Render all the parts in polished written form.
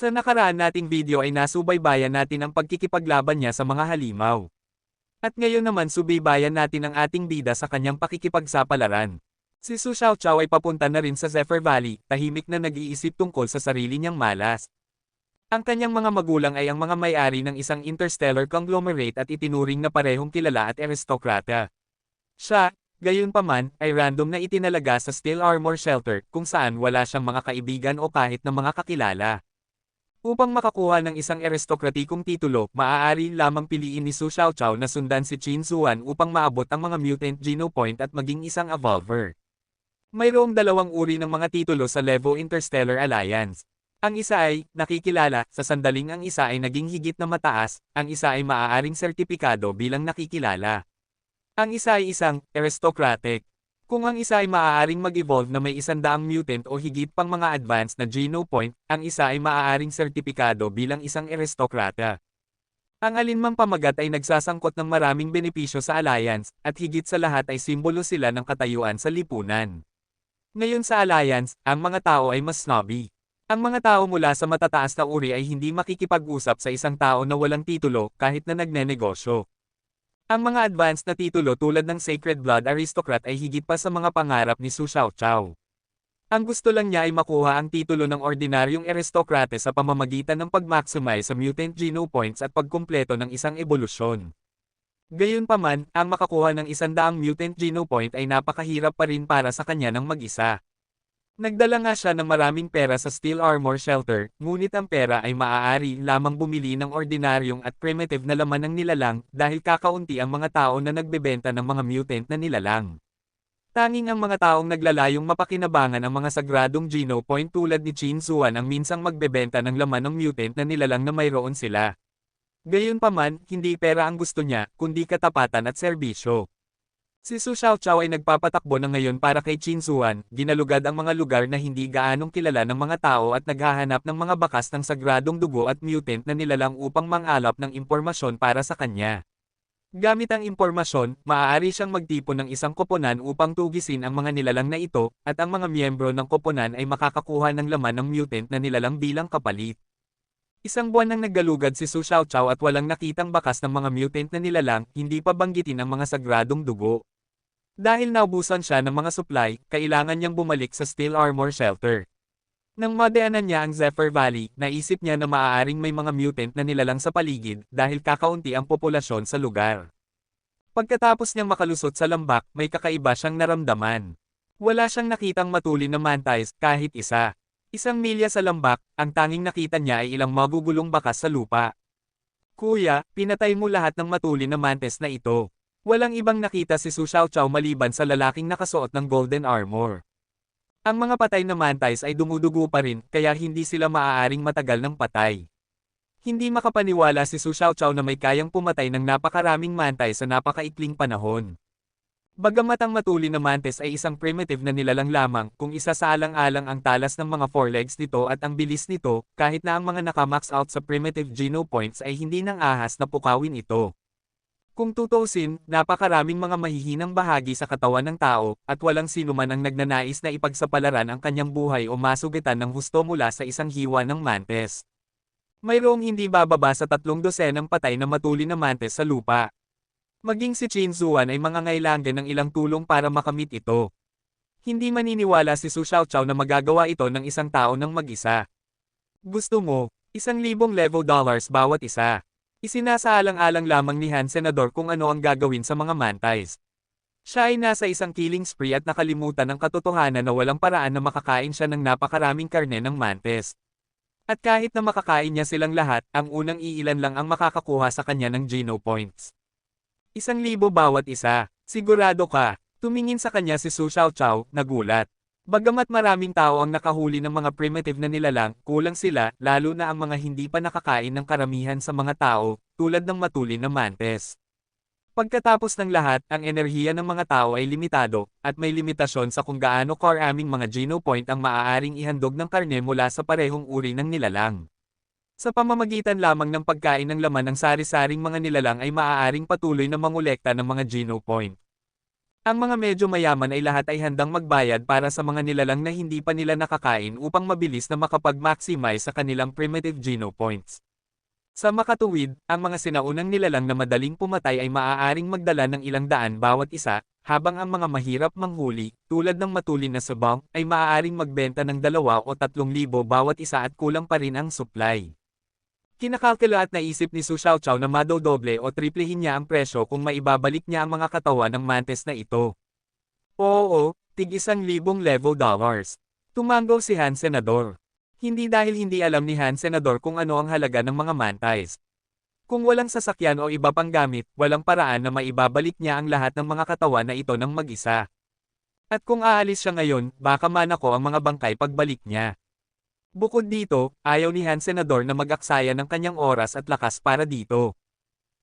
Sa nakaraan nating video ay nasubaybayan natin ang pagkikipaglaban niya sa mga halimaw. At ngayon naman subaybayan natin ang ating bida sa kanyang pakikipagsapalaran. Si Su Xiaoqiao ay papunta na rin sa Zephyr Valley, tahimik na nag-iisip tungkol sa sarili niyang malas. Ang kanyang mga magulang ay ang mga may-ari ng isang interstellar conglomerate at itinuring na parehong kilala at aristokrata. Siya, gayunpaman, ay random na itinalaga sa Steel Armor Shelter kung saan wala siyang mga kaibigan o kahit na mga kakilala. Upang makakuha ng isang aristokratikong titulo, maaari lamang piliin ni Su Xiaoqiao na sundan si Qin Zuan upang maabot ang mga mutant genopoint at maging isang evolver. Mayroong dalawang uri ng mga titulo sa Levo Interstellar Alliance. Ang isa ay nakikilala, sa sandaling ang isa ay naging higit na mataas, ang isa ay maaaring sertipikado bilang nakikilala. Ang isa ay isang aristocratic. Kung ang isa ay maaaring mag-evolve na may 100 mutant o higit pang mga advanced na genopoint, ang isa ay maaaring sertipikado bilang isang aristokrata. Ang alinmang pamagat ay nagsasangkot ng maraming benepisyo sa alliance, at higit sa lahat ay simbolo sila ng katayuan sa lipunan. Ngayon sa alliance, ang mga tao ay mas snobby. Ang mga tao mula sa matataas na uri ay hindi makikipag-usap sa isang tao na walang titulo kahit na nagnenegosyo. Ang mga advanced na titulo tulad ng Sacred Blood Aristocrat ay higit pa sa mga pangarap ni Su Xiaoqiao. Ang gusto lang niya ay makuha ang titulo ng ordinaryong aristokrate sa pamamagitan ng pag-maximize sa mutant genopoints at pagkumpleto ng isang ebolusyon. Gayunpaman, ang makakuha ng 100 mutant genopoint ay napakahirap pa rin para sa kanya ng mag-isa. Nagdala nga siya ng maraming pera sa Steel Armor Shelter, ngunit ang pera ay maaari lamang bumili ng ordinaryong at primitive na laman ng nilalang dahil kakaunti ang mga tao na nagbebenta ng mga mutant na nilalang. Tanging ang mga taong naglalayong mapakinabangan ang mga sagradong genopoint tulad ni Qin Zuan ang minsang magbebenta ng laman ng mutant na nilalang na mayroon sila. Gayunpaman, hindi pera ang gusto niya, kundi katapatan at serbisyo. Si Su Xiaoqiao ay nagpapatakbo na ngayon para kay Qin Zuan, ginalugad ang mga lugar na hindi gaanong kilala ng mga tao at naghahanap ng mga bakas ng sagradong dugo at mutant na nilalang upang mangalap ng impormasyon para sa kanya. Gamit ang impormasyon, maaari siyang magtipon ng isang koponan upang tugisin ang mga nilalang na ito, at ang mga miyembro ng koponan ay makakakuha ng laman ng mutant na nilalang bilang kapalit. Isang buwan nang naggalugad si Su Xiaoqiao at walang nakitang bakas ng mga mutant na nilalang, hindi pa banggitin ang mga sagradong dugo. Dahil naubusan siya ng mga supply, kailangan niyang bumalik sa Steel Armor Shelter. Nang madaanan niya ang Zephyr Valley, naisip niya na maaaring may mga mutant na nilalang sa paligid dahil kakaunti ang populasyon sa lugar. Pagkatapos niyang makalusot sa lambak, may kakaiba siyang naramdaman. Wala siyang nakitang matulin na mantis, kahit isa. 1 milya sa lambak, ang tanging nakita niya ay ilang magugulong bakas sa lupa. Kuya, pinatay mo lahat ng matulin na mantis na ito. Walang ibang nakita si Su Xiaoqiao maliban sa lalaking nakasuot ng golden armor. Ang mga patay na mantis ay dumudugo pa rin, kaya hindi sila maaaring matagal ng patay. Hindi makapaniwala si Su Xiaoqiao na may kayang pumatay ng napakaraming mantis sa napakaikling panahon. Bagamat ang matulin na mantis ay isang primitive na nilalang lamang, kung isa sa alang-alang ang talas ng mga forelegs nito at ang bilis nito, kahit na ang mga nakamax out sa primitive genopoints ay hindi nang ahas na pukawin ito. Kung tutuusin, napakaraming mga mahihinang bahagi sa katawan ng tao, at walang sino man ang nagnanais na ipagsapalaran ang kanyang buhay o masugitan ng husto mula sa isang hiwa ng mantis. Mayroong hindi bababa sa 300 patay na matulin na mantis sa lupa. Maging si Qin Zuan ay mangangailangan ng ilang tulong para makamit ito. Hindi maniniwala si Su Xiaoqiao na magagawa ito ng isang tao ng mag-isa. Gusto mo, 1,000 level dollars bawat isa. Isinasaalang-alang lamang ni Han Senador kung ano ang gagawin sa mga mantis. Siya ay nasa isang killing spree at nakalimutan ang katotohanan na walang paraan na makakain siya ng napakaraming karne ng mantis. At kahit na makakain niya silang lahat, ang unang iilan lang ang makakakuha sa kanya ng genopoints. 1,000 bawat isa, sigurado ka, tumingin sa kanya si Su Xiaoqiao, nagulat. Bagamat maraming tao ang nakahuli ng mga primitive na nilalang, kulang sila, lalo na ang mga hindi pa nakakain ng karamihan sa mga tao, tulad ng matulin na mantis. Pagkatapos ng lahat, ang enerhiya ng mga tao ay limitado, at may limitasyon sa kung gaano karaming mga genopoint ang maaaring ihandog ng karne mula sa parehong uri ng nilalang. Sa pamamagitan lamang ng pagkain ng laman ng sari-saring mga nilalang ay maaaring patuloy na mangolekta ng mga genopoint. Ang mga medyo mayaman ay lahat ay handang magbayad para sa mga nilalang na hindi pa nila nakakain upang mabilis na makapag-maximize sa kanilang primitive geno points. Sa makatuwid, ang mga sinaunang nilalang na madaling pumatay ay maaaring magdala ng ilang daan bawat isa, habang ang mga mahirap manghuli, tulad ng matulin na sabong, ay maaaring magbenta ng 2 o 3,000 bawat isa at kulang pa rin ang supply. Kinakalkula at naisip ni Su Xiaoqiao na madodoble o triplehin niya ang presyo kung maibabalik niya ang mga katawan ng mantis na ito. Oo, tig-1,000 dollars. Tumango si Han Senador. Hindi dahil hindi alam ni Han Senador kung ano ang halaga ng mga mantis. Kung walang sasakyan o iba pang gamit, walang paraan na maibabalik niya ang lahat ng mga katawan na ito ng mag-isa. At kung aalis siya ngayon, baka manako ang mga bangkay pagbalik niya. Bukod dito, ayaw ni Han Senador na mag-aksaya ng kanyang oras at lakas para dito.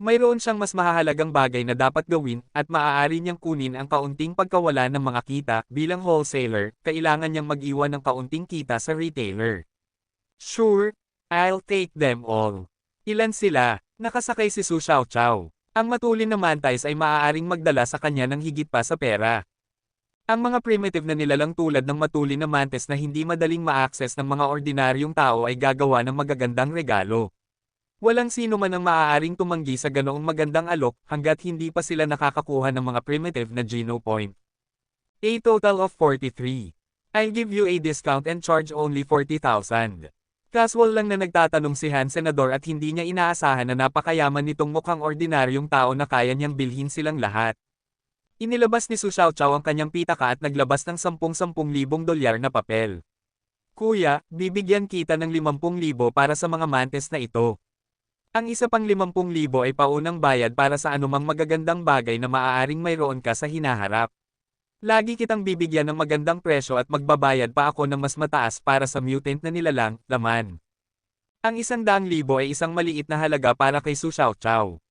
Mayroon siyang mas mahahalagang bagay na dapat gawin, at maaari niyang kunin ang kaunting pagkawala ng mga kita. Bilang wholesaler, kailangan niyang mag-iwan ng kaunting kita sa retailer. Sure, I'll take them all. Ilan sila? Nakasakay si Su Xiaoqiao. Ang matulin na mantis ay maaaring magdala sa kanya ng higit pa sa pera. Ang mga primitive na nilalang tulad ng matulin na mantis na hindi madaling ma-access ng mga ordinaryong tao ay gagawa ng magagandang regalo. Walang sino man ang maaaring tumanggi sa ganoong magandang alok hanggat hindi pa sila nakakakuha ng mga primitive na geno point. A total of 43. I'll give you a discount and charge only 40,000. Casual lang na nagtatanong si Han Senador at hindi niya inaasahan na napakayaman nitong mukhang ordinaryong tao na kaya niyang bilhin silang lahat. Inilabas ni Su Xiaoqiao ang kanyang pitaka at naglabas ng 10,000 dolyar na papel. Kuya, bibigyan kita ng 50,000 para sa mga mantis na ito. Ang isa pang 50,000 ay paunang bayad para sa anumang magagandang bagay na maaaring mayroon ka sa hinaharap. Lagi kitang bibigyan ng magandang presyo at magbabayad pa ako ng mas mataas para sa mutant na nilalang, laman. Ang 100,000 ay isang maliit na halaga para kay Su Xiaoqiao.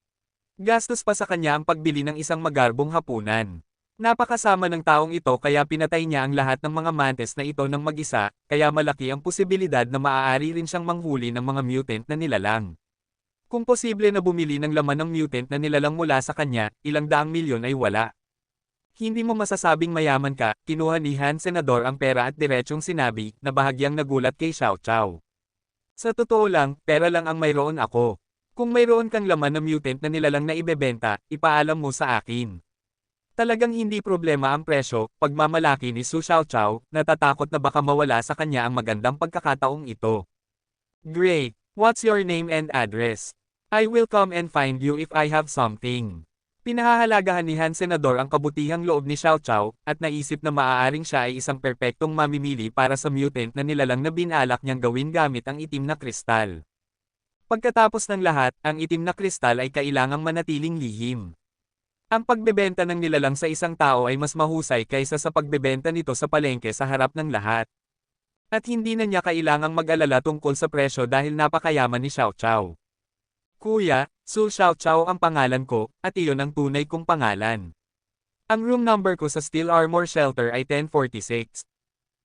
Gastos pa sa kanya ang pagbili ng isang magarbong hapunan. Napakasama ng taong ito kaya pinatay niya ang lahat ng mga mantis na ito ng mag-isa, kaya malaki ang posibilidad na maaari rin siyang manghuli ng mga mutant na nilalang. Kung posible na bumili ng laman ng mutant na nilalang mula sa kanya, ilang daang milyon ay wala. Hindi mo masasabing mayaman ka, kinuha ni Han Senador ang pera at diretsyong sinabi, na bahagyang nagulat kay Xiaoqiao. Sa totoo lang, pera lang ang mayroon ako. Kung mayroon kang laman na mutant na nilalang na ibebenta, ipaalam mo sa akin. Talagang hindi problema ang presyo, pagmamalaki ni Su Xiaoqiao, natatakot na baka mawala sa kanya ang magandang pagkakataong ito. Great! What's your name and address? I will come and find you if I have something. Pinahahalagahan ni Han Senador ang kabutihang loob ni Xiaoqiao, at naisip na maaaring siya ay isang perpektong mamimili para sa mutant na nilalang na binalak niyang gawin gamit ang itim na kristal. Pagkatapos ng lahat, ang itim na kristal ay kailangang manatiling lihim. Ang pagbebenta ng nilalang sa isang tao ay mas mahusay kaysa sa pagbebenta nito sa palengke sa harap ng lahat. At hindi na niya kailangang mag-alala tungkol sa presyo dahil napakayaman ni Xiaoqiao. Kuya, Su Xiaoqiao ang pangalan ko, at iyon ang tunay kong pangalan. Ang room number ko sa Steel Armor Shelter ay 1046.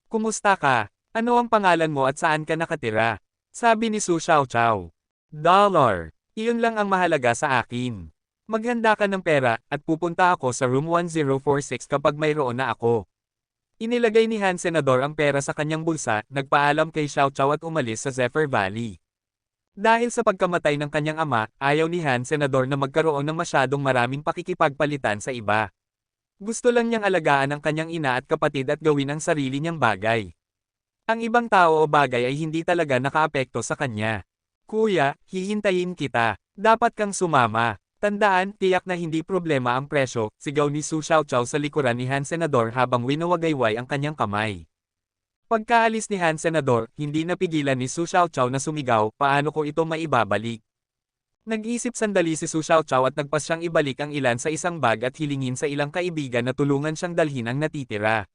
Kumusta ka? Ano ang pangalan mo at saan ka nakatira? Sabi ni Su Xiaoqiao. Dollar. Iyon lang ang mahalaga sa akin. Maghanda ka ng pera, at pupunta ako sa room 1046 kapag mayroon na ako. Inilagay ni Han Senador ang pera sa kanyang bulsa, nagpaalam kay Xiaoqiao at umalis sa Zephyr Valley. Dahil sa pagkamatay ng kanyang ama, ayaw ni Han Senador na magkaroon ng masyadong maraming pakikipagpalitan sa iba. Gusto lang niyang alagaan ang kanyang ina at kapatid at gawin ang sarili niyang bagay. Ang ibang tao o bagay ay hindi talaga nakaapekto sa kanya. Kuya, hihintayin kita. Dapat kang sumama. Tandaan, tiyak na hindi problema ang presyo, sigaw ni Su Xiaoqiao sa likuran ni Han Senador habang winawagayway ang kanyang kamay. Pagkaalis ni Han Senador, hindi napigilan ni Su Xiaoqiao na sumigaw, paano ko ito maibabalik? Nag-isip sandali si Su Xiaoqiao at nagpas siyang ibalik ang ilan sa isang bag at hilingin sa ilang kaibigan na tulungan siyang dalhin ang natitira.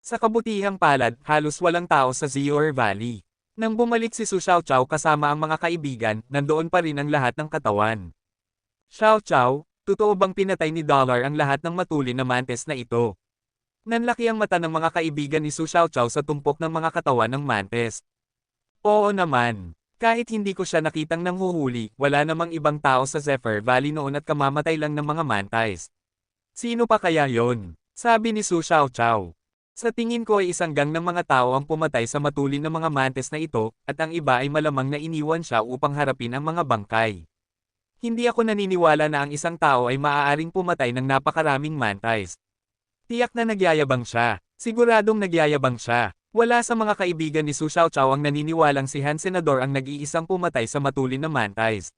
Sa kabutihang palad, halos walang tao sa Zephyr Valley. Nang bumalik si Su Xiaoqiao kasama ang mga kaibigan, nandoon pa rin ang lahat ng katawan. Xiaoqiao, totoo bang pinatay ni Dollar ang lahat ng matulin na mantis na ito? Nanlaki ang mata ng mga kaibigan ni Su Xiaoqiao sa tumpok ng mga katawan ng mantis. Oo naman. Kahit hindi ko siya nakitang nanghuhuli, wala namang ibang tao sa Zephyr Valley noon at kamamatay lang ng mga mantis. Sino pa kaya yon? Sabi ni Su Xiaoqiao. Sa tingin ko ay isang gang ng mga tao ang pumatay sa matulin ng mga mantis na ito, at ang iba ay malamang na iniwan siya upang harapin ang mga bangkay. Hindi ako naniniwala na ang isang tao ay maaaring pumatay ng napakaraming mantis. Tiyak na nagyayabang siya. Siguradong nagyayabang siya. Wala sa mga kaibigan ni Su Xiaoqiao ang naniniwalang si Han Senador ang nag-iisang pumatay sa matulin na mantis.